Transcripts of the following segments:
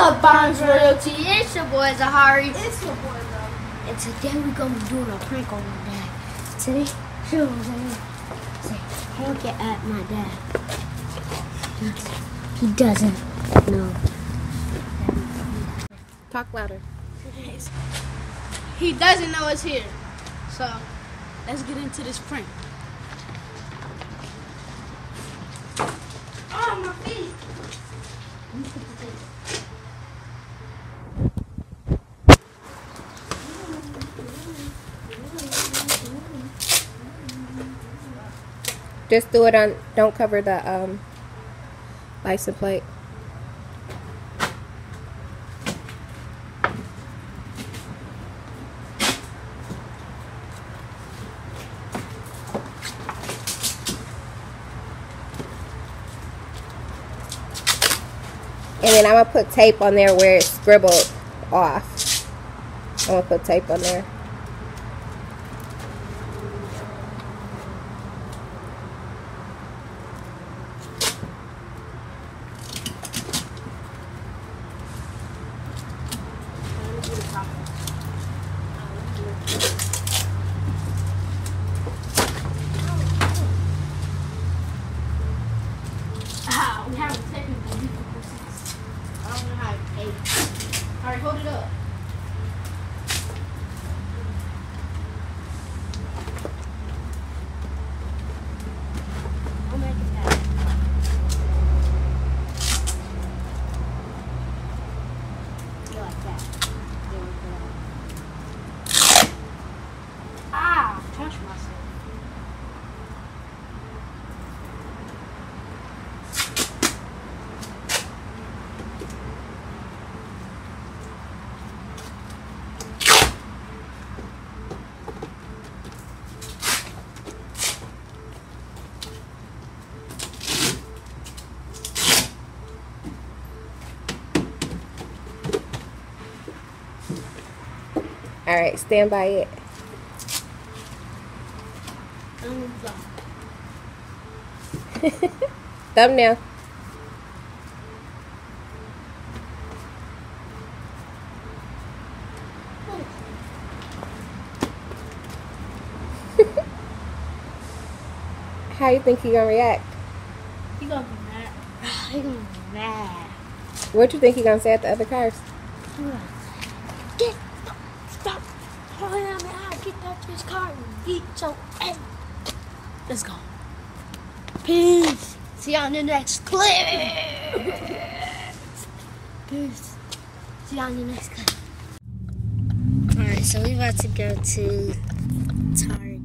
up, Bonds Royalty? It's your boy Zahari. It's your boy, bro. And today we're gonna be doing a prank on my dad. Today, show him say, honk it at my dad. He doesn't know. Talk louder. He doesn't know it's here. So, let's get into this prank. Oh, my feet. Just do it on, don't cover the license plate. And then I'm going to put tape on there where it's scribbled off. I'm going to put tape on there. We have a technical difficulties. I don't know how to pay. Alright, hold it up. I'll make it happen. You like that. There we go. Ah! Touch myself. Alright, stand by it. Thumbnail. How you think he gonna react? He gonna be mad. He gonna be mad. What you think he gonna say at the other cars? Stop pulling on me out. Get that fish car and beat your ass. Let's go. Peace. See you on the next clip. Peace. See you on the next clip. Alright, so we're about to go to Target.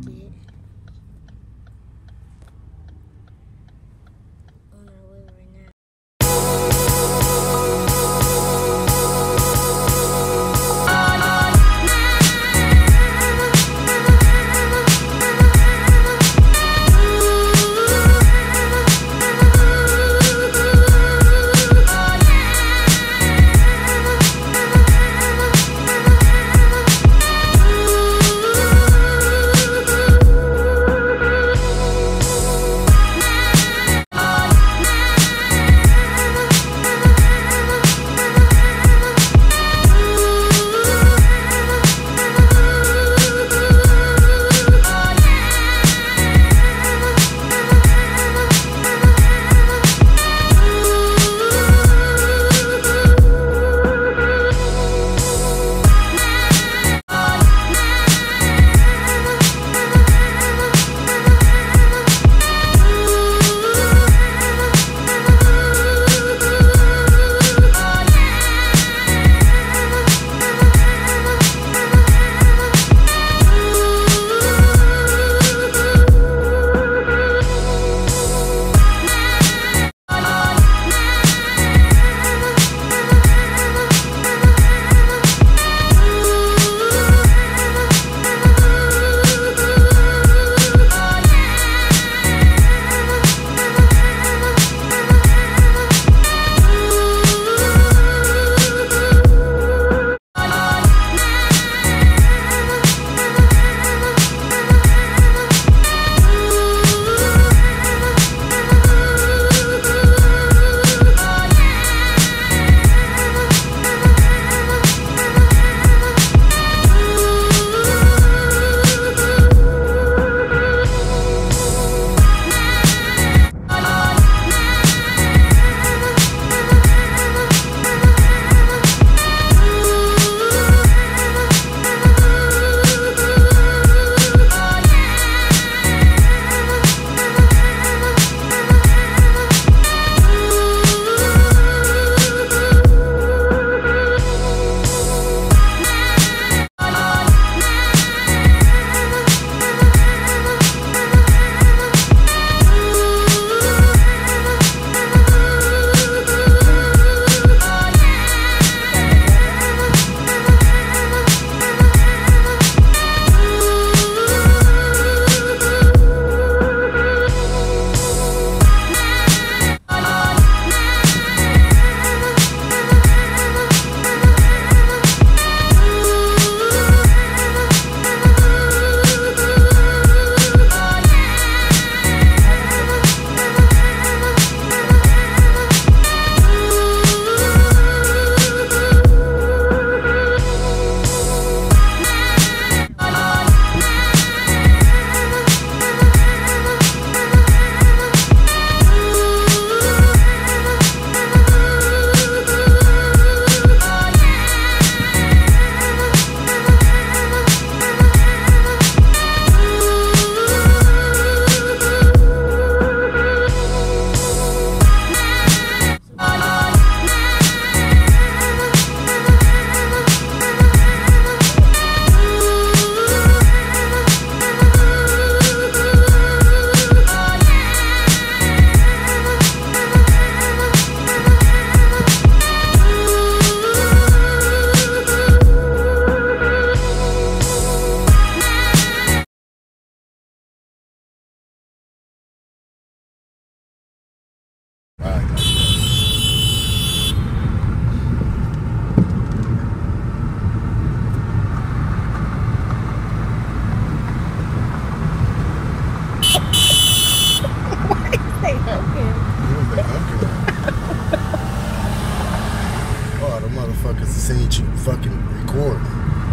seen you fucking record.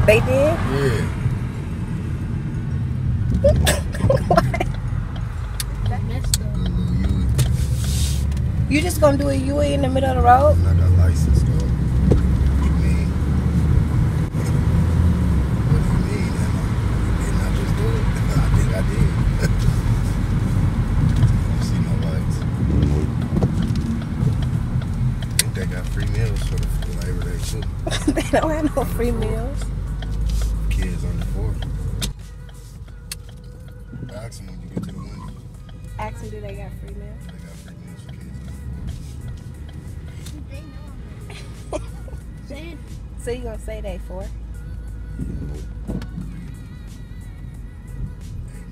They did? Yeah. That messed up. You just gonna do a UE in the middle of the road? I got license though. What do you mean? What do you mean? Didn't I just do it? I think I did. You see my lights? I think they got free meals for the Labor Day too. They don't have no free meals. Kids under 4. Ask them when you get to the window. Ask them, do they got free meals? They got free meals for kids under 4. Say it. So you gonna say they 4? 8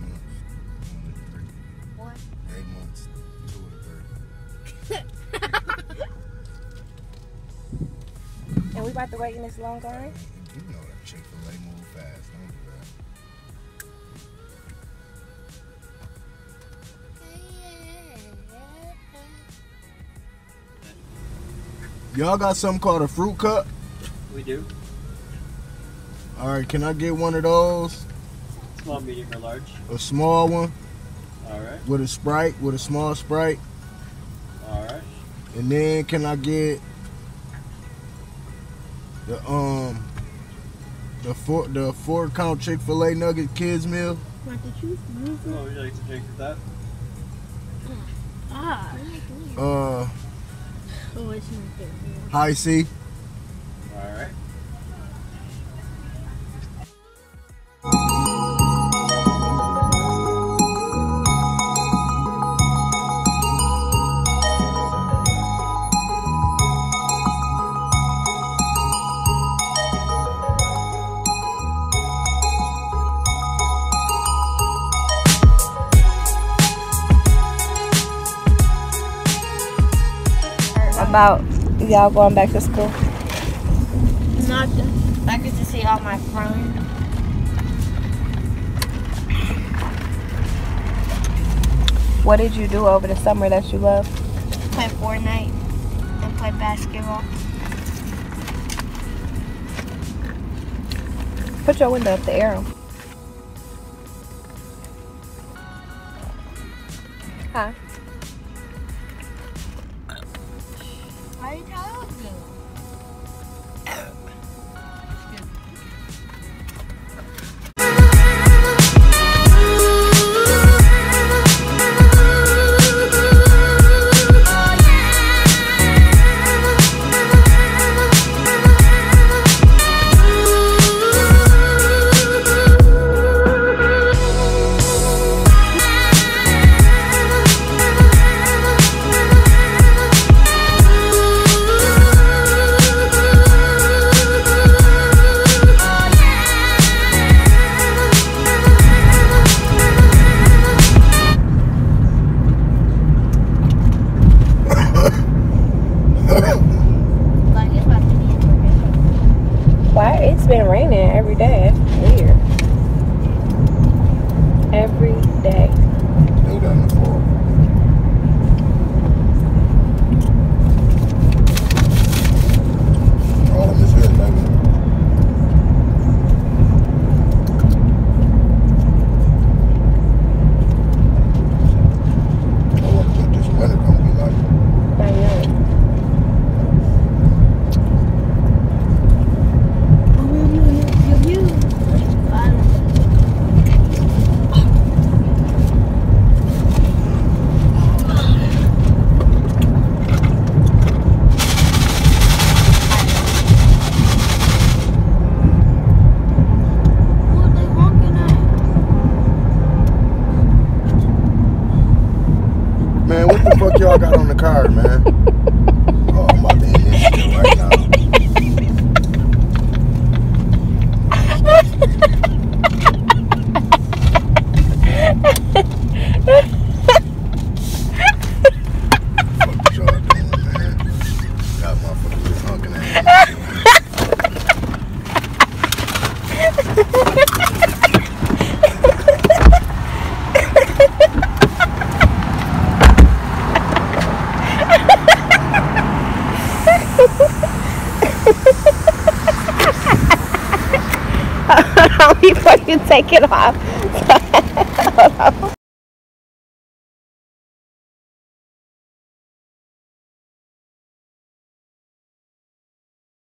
months. 2 What? 8 months. 2 of the 3. And we about to wait in this long line? You know that Chick-fil-A move fast, don't you, bro? Y'all got something called a fruit cup? We do. Alright, can I get one of those? Small, medium, or large. A small one Alright. with a Sprite, with a small Sprite. Alright. And then can I get the 4 count Chick-fil-A nugget kids meal? Want the juice? What would you like to drink with that? Ah. Uh, Oh, it's not there. high C. Alright. About y'all going back to school? Nothing. I get to see all my friends. What did you do over the summer that you loved? Play Fortnite and play basketball. Put your window up the arrow. Huh? I told you. Why? It's been raining every day. That's weird. Every day. Still got in the fall. All of this here, baby. I wonder what this weather gonna be like. I know. Man, what the fuck y'all got on the card, man? Oh, I'm about to end this shit right now. What y'all doing, man? Got motherfuckers just honking at me. you take it off.